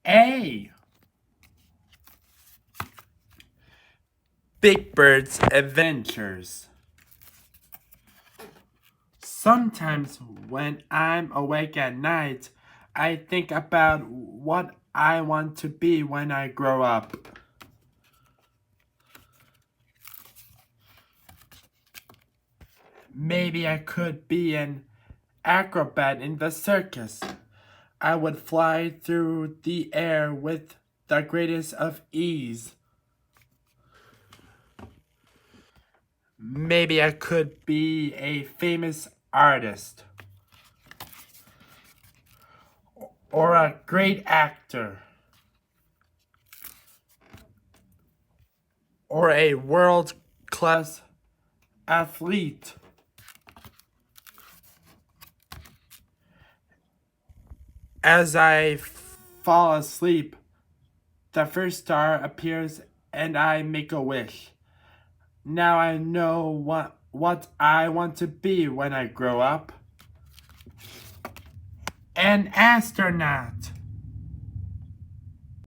A. Big Bird's Adventures. Sometimes when I'm awake at night, I think about what I want to be when I grow up. Maybe I could be an acrobat in the circus. I would fly through the air with the greatest of ease. Maybe I could be a famous artist or a great actor or a world-class athlete. As I fall asleep, the first star appears and I make a wish. Now I know what I want to be when I grow up. An astronaut.